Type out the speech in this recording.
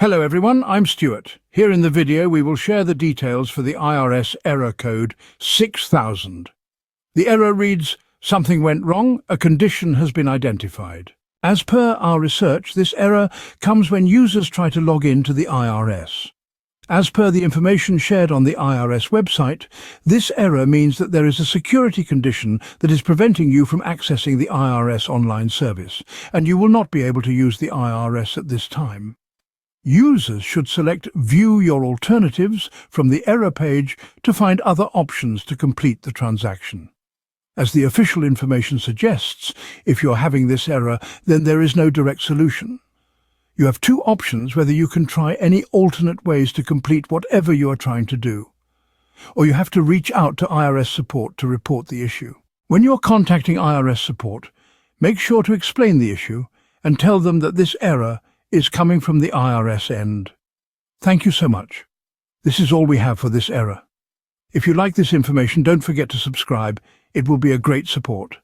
Hello everyone, I'm Stuart. Here in the video we will share the details for the IRS error code 6000. The error reads, "Something went wrong, a condition has been identified." As per our research, this error comes when users try to log in to the IRS. As per the information shared on the IRS website, this error means that there is a security condition that is preventing you from accessing the IRS online service, and you will not be able to use the IRS at this time. Users should select View Your Alternatives from the error page to find other options to complete the transaction. As the official information suggests, if you're having this error, then there is no direct solution. You have two options whether you can try any alternate ways to complete whatever you are trying to do, or you have to reach out to IRS support to report the issue. When you're contacting IRS support, make sure to explain the issue and tell them that this error is coming from the IRS end. Thank you so much. This is all we have for this error. If you like this information, don't forget to subscribe. It will be a great support.